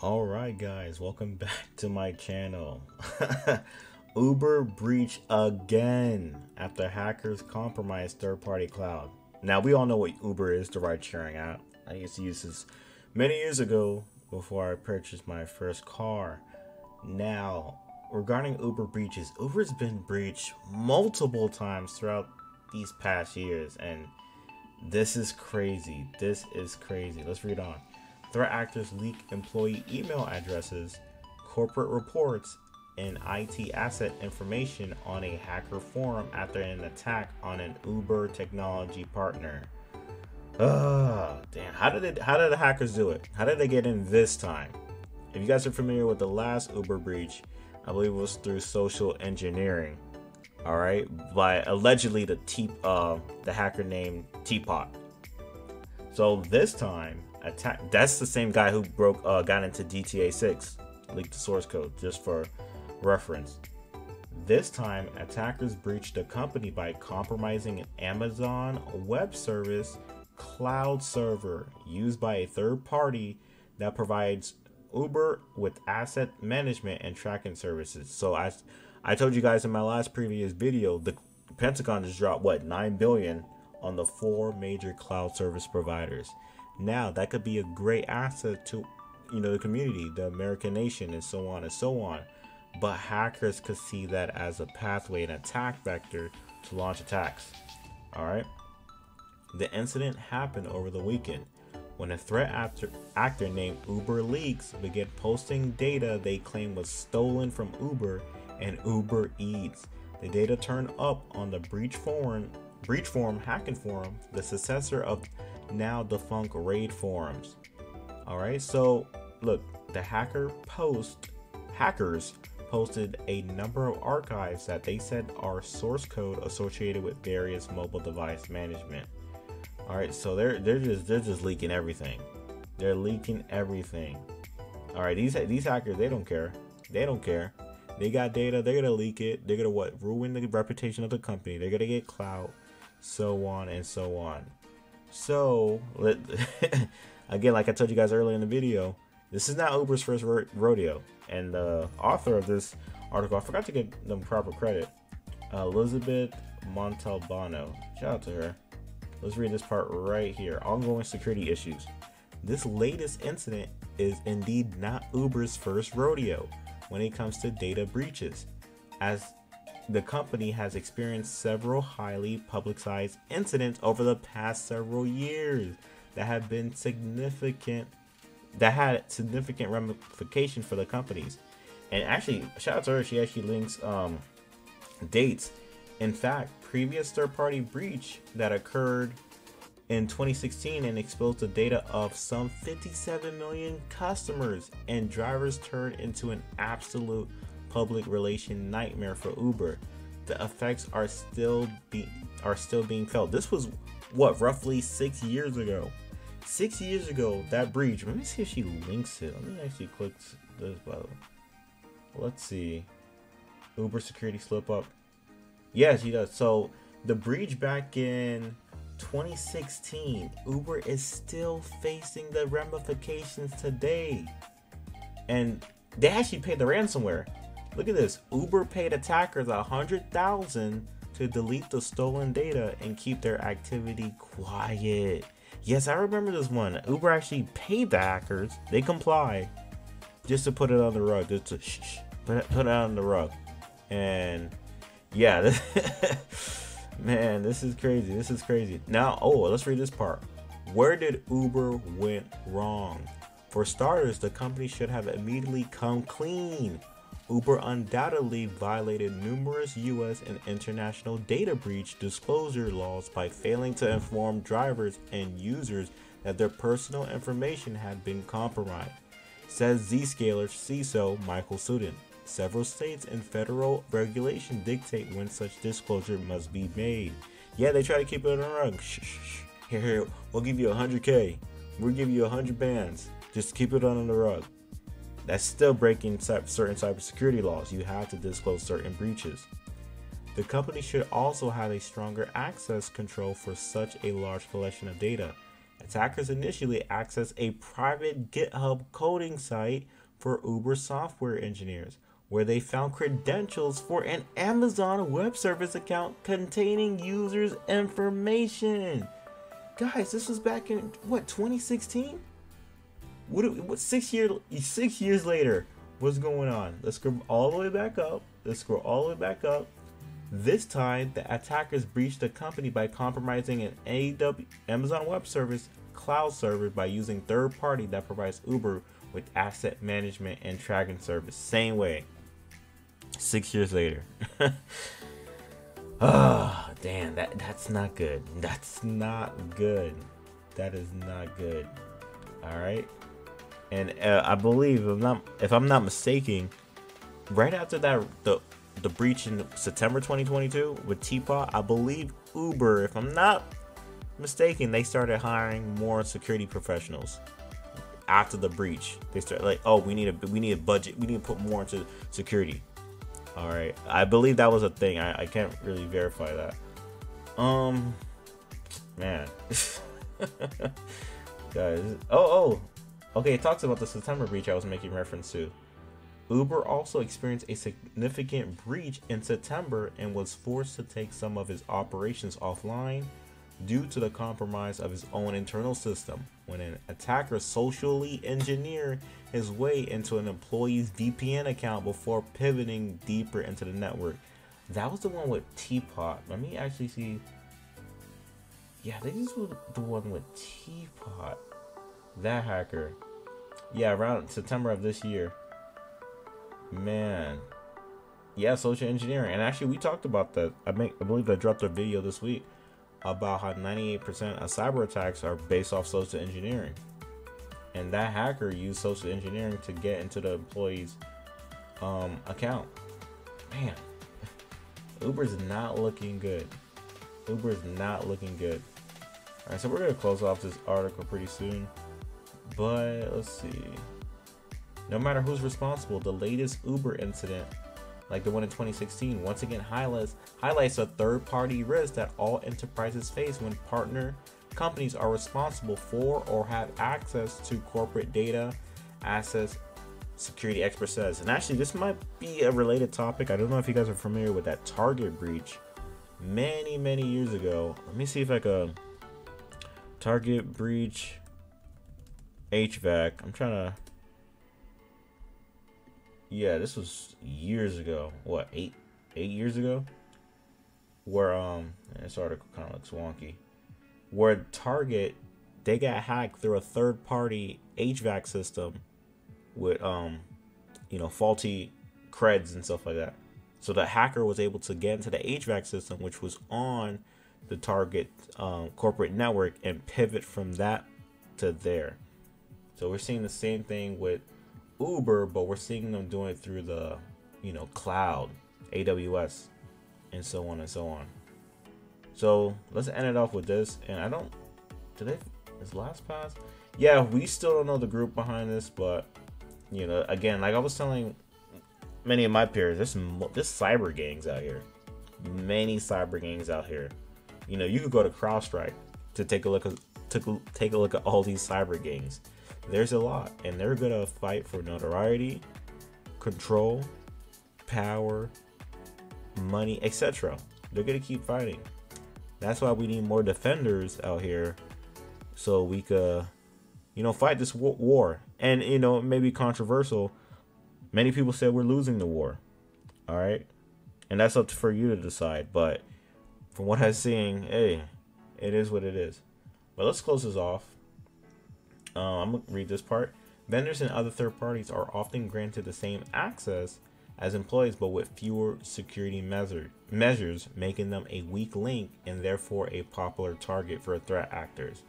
Alright guys, welcome back to my channel. Uber breach again after hackers compromised third-party cloud. Now we all know what Uber is, the ride-sharing app. I used to use this many years ago before I purchased my first car. Now, regarding Uber breaches, Uber's been breached multiple times throughout these past years, and this is crazy. This is crazy. Let's read on. Threat actors leak employee email addresses, corporate reports, and IT asset information on a hacker forum after an attack on an Uber technology partner. Damn. How did the hackers do it? How did they get in this time? If you guys are familiar with the last Uber breach, I believe it was through social engineering. All right, by allegedly the hacker named Teapot. So this time, that's the same guy who got into GTA 6, leaked the source code, just for reference. This time, attackers breached the company by compromising an Amazon Web Service cloud server used by a third party that provides Uber with asset management and tracking services. So I told you guys in my last previous video, the Pentagon just dropped what, $9 billion on the 4 major cloud service providers. Now that could be a great asset to, the community, the American nation, and so on and so on. But hackers could see that as a pathway, an attack vector to launch attacks. All right. The incident happened over the weekend when a threat actor named Uber Leaks began posting data they claimed was stolen from Uber and Uber Eats. The data turned up on the breach forum hacking forum, the successor of now defunct raid forums. All right, so look, the hackers posted a number of archives that they said are source code associated with various mobile device management. All right, so they're just leaking everything. They're leaking everything. All right, these hackers, they don't care. They don't care. They got data. They're gonna leak it. They're gonna ruin the reputation of the company. They're gonna get clout, so on and so on. So again, like I told you guys earlier in the video, this is not Uber's first rodeo. And the author of this article, I forgot to give them proper credit, Elizabeth Montalbano. Shout out to her. Let's read this part right here. Ongoing security issues. This latest incident is indeed not Uber's first rodeo when it comes to data breaches, as the company has experienced several highly publicized incidents over the past several years that had significant ramifications for the companies. And actually, shout out to her, she actually links dates. In fact, previous third-party breach that occurred in 2016 and exposed the data of some 57 million customers and drivers turned into an absolute public relation nightmare for Uber. The effects are still being felt. This was what, roughly 6 years ago. 6 years ago, that breach. Let me see if she links it. Let me actually click this, by the way. Let's see. Uber security slip up. Yeah, she does. So the breach back in 2016, Uber is still facing the ramifications today. And they actually paid the ransomware. Look at this. Uber paid attackers $100,000 to delete the stolen data and keep their activity quiet. Yes, I remember this one. Uber actually paid the hackers. They complied just to put it on the rug. Just to put it on the rug. And yeah, man, this is crazy. This is crazy. Now, let's read this part. Where did Uber went wrong? For starters, the company should have immediately come clean. Uber undoubtedly violated numerous US and international data breach disclosure laws by failing to inform drivers and users that their personal information had been compromised, says Zscaler CISO Michael Sudin. Several states and federal regulation dictate when such disclosure must be made. Yeah, they try to keep it on the rug. Here, we'll give you 100K. We'll give you 100 bands. Just keep it on the rug. That's still breaking certain cybersecurity laws. You have to disclose certain breaches. The company should also have a stronger access control for such a large collection of data, Attackers initially accessed a private GitHub coding site for Uber software engineers, where they found credentials for an Amazon Web Service account containing users' information. Guys, this was back in what, 2016? What 6 years later? What's going on? Let's scroll all the way back up. This time, the attackers breached the company by compromising an Amazon Web Service cloud server by using third party that provides Uber with asset management and tracking service. Same way. 6 years later. Oh, damn, that's not good. That's not good. That is not good. All right. And I believe, if I'm not mistaken, right after that, the breach in September 2022 with Teapot, I believe Uber, if I'm not mistaken, they started hiring more security professionals after the breach. They started like, oh, we need a budget. We need to put more into security. All right, I believe that was a thing. I can't really verify that. Man, guys. Okay. It talks about the September breach I was making reference to. Uber also experienced a significant breach in September and was forced to take some of his operations offline due to the compromise of his own internal system when an attacker socially engineered his way into an employee's VPN account before pivoting deeper into the network. That was the one with Teapot. Let me actually see. Yeah, I think this was the one with Teapot. That hacker. Yeah, around September of this year. Man. Yeah, social engineering. And actually, we talked about that. I believe I dropped a video this week about how 98% of cyber attacks are based off social engineering. And that hacker used social engineering to get into the employee's account. Man, Uber's not looking good. Uber's not looking good. All right, so we're gonna close off this article pretty soon. But let's see. No matter who's responsible, the latest Uber incident, like the one in 2016, once again highlights a third-party risk that all enterprises face when partner companies are responsible for or have access to corporate data, assets, security expert says. And actually, this might be a related topic. I don't know if you guys are familiar with that Target breach many years ago. Let me see if I can. Target breach HVAC. I'm trying to. Yeah, this was years ago. What, eight years ago? Where this article kind of looks wonky. Where Target, they got hacked through a third-party HVAC system with faulty creds and stuff like that. So the hacker was able to get into the HVAC system, which was on the Target corporate network, and pivot from that to there. So we're seeing the same thing with Uber, but we're seeing them doing it through the cloud, AWS, and so on and so on. So let's end it off with this. And I don't, is LastPass? Yeah, we still don't know the group behind this, but again, like I was telling many of my peers, there's cyber gangs out here. Many cyber gangs out here. You could go to CrowdStrike to take a look at all these cyber gangs. There's a lot, and they're gonna fight for notoriety, control, power, money, etc. They're gonna keep fighting. That's why we need more defenders out here, so we could, fight this war. And it may be controversial. Many people say we're losing the war. All right, and that's up for you to decide. But from what I'm seeing, hey, it is what it is. But let's close this off. I'm gonna read this part. Vendors and other third parties are often granted the same access as employees, but with fewer security measures, making them a weak link and therefore a popular target for threat actors.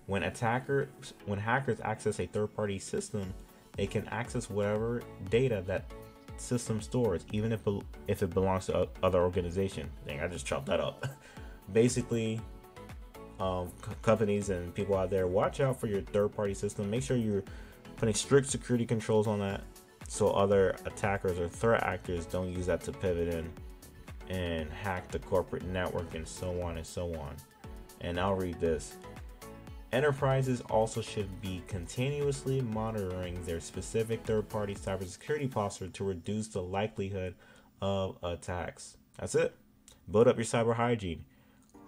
When hackers access a third-party system, they can access whatever data that system stores, even if it belongs to other organization. Dang, I just chopped that up. Basically, companies and people out there, watch out for your third-party system. Make sure you're putting strict security controls on that, so other attackers or threat actors don't use that to pivot in and hack the corporate network and so on and so on. And I'll read this. Enterprises also should be continuously monitoring their specific third-party cybersecurity posture to reduce the likelihood of attacks. That's it. Build up your cyber hygiene.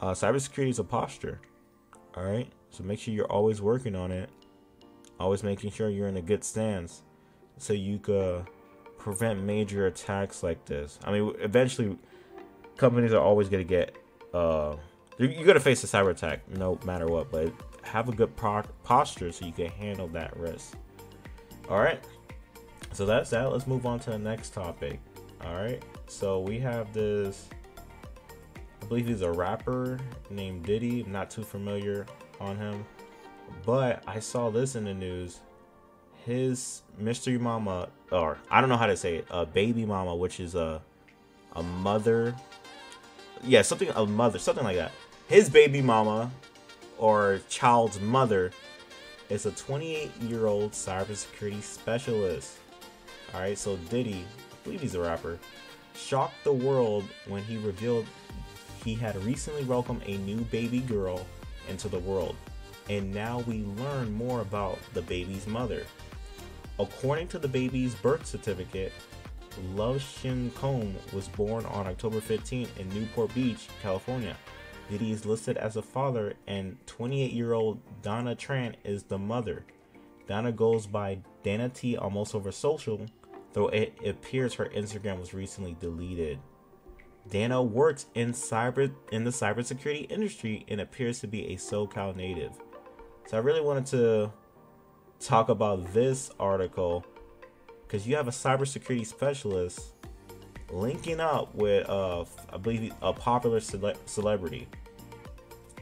Cybersecurity is a posture. All right. So make sure you're always working on it. Always making sure you're in a good stance so you could prevent major attacks like this. I mean, eventually, companies are always going to get, you're going to face a cyber attack no matter what, but have a good posture so you can handle that risk. All right. So that's that. Let's move on to the next topic. All right. So we have this, I believe he's a rapper named Diddy. I'm not too familiar on him, but I saw this in the news. His mystery mama, or I don't know how to say it, a baby mama, which is a mother. Yeah, a mother, something like that. His baby mama or child's mother is a 28-year-old cybersecurity specialist. All right, so Diddy, I believe he's a rapper, shocked the world when he revealed he had recently welcomed a new baby girl into the world. And now we learn more about the baby's mother. According to the baby's birth certificate, Love Shin Combe was born on October 15 in Newport Beach, California. Diddy is listed as a father, and 28-year-old Donna Tran is the mother. Donna goes by Dana T on most of her social, though it appears her Instagram was recently deleted. Dana works in the cybersecurity industry and appears to be a SoCal native. So I really wanted to talk about this article because you have a cybersecurity specialist linking up with I believe a popular celebrity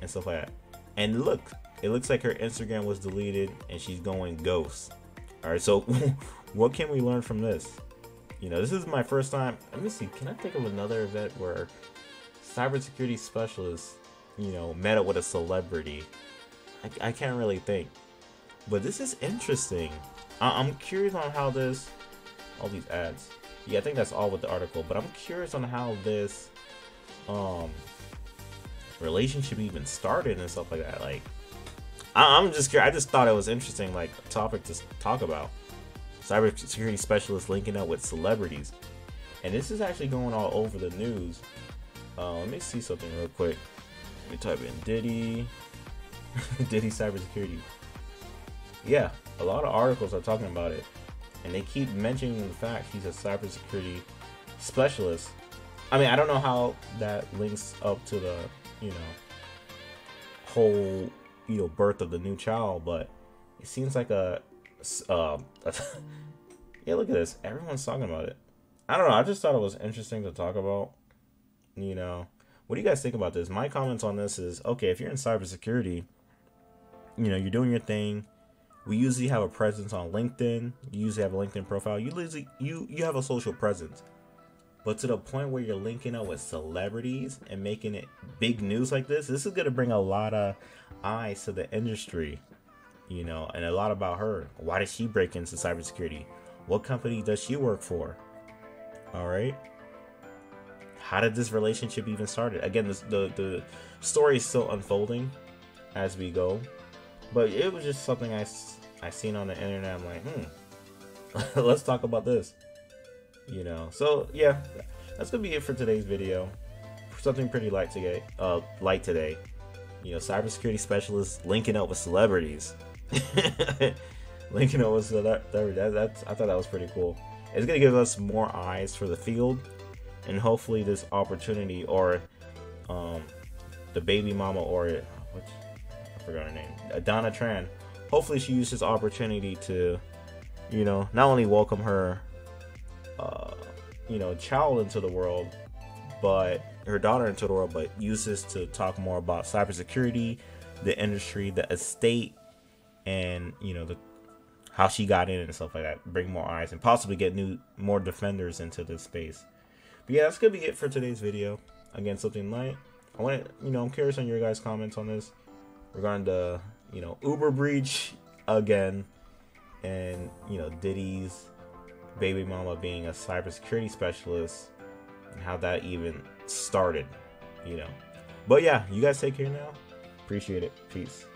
and stuff like that. And look, it looks like her Instagram was deleted and she's going ghost. All right, so what can we learn from this? You know, this is my first time. Let me see. Can I think of another event where cybersecurity specialists, you know, met up with a celebrity? I can't really think. But this is interesting. I'm curious on how this, all these ads. Yeah, I think that's all with the article. But I'm curious on how this relationship even started and stuff like that. Like, I'm just curious. I just thought it was interesting, like a topic to talk about. Cybersecurity specialists linking up with celebrities, and this is actually going all over the news. Let me see something real quick. Let me type in Diddy Diddy cybersecurity. Yeah, a lot of articles are talking about it, and they keep mentioning the fact he's a cybersecurity specialist. I mean, I don't know how that links up to the, you know, whole, you know, birth of the new child, but it seems like a yeah, look at this. Everyone's talking about it. I don't know. I just thought it was interesting to talk about. You know, what do you guys think about this? My comments on this is, okay, if you're in cybersecurity, you know, you're doing your thing. We usually have a presence on LinkedIn. You usually have a LinkedIn profile. You have a social presence. But to the point where you're linking up with celebrities and making it big news like this is going to bring a lot of eyes to the industry. You know, and a lot about her. Why did she break into cybersecurity? What company does she work for? All right. How did this relationship even start? Again, the story is still unfolding as we go. But it was just something I seen on the internet. I'm like, let's talk about this. You know, so yeah, that's gonna be it for today's video. Something pretty light today. You know, cybersecurity specialists linking up with celebrities. Linking up with celebrities. I thought that was pretty cool. It's gonna give us more eyes for the field, and hopefully this opportunity, or the baby mama, or I forgot her name, Donna Tran. Hopefully she used this opportunity to, you know, not only welcome her you know, child into the world, but her daughter into the world, but use this to talk more about cybersecurity, the industry, the estate, and, you know, how she got in and stuff like that. Bring more eyes and possibly get more defenders into this space. But yeah, that's gonna be it for today's video. Again, something light. I'm curious on your guys' comments on this regarding the, you know, Uber breach again, and, you know, Diddy's baby mama being a cybersecurity specialist, and how that even started, you know. But yeah, you guys take care now. Appreciate it. Peace.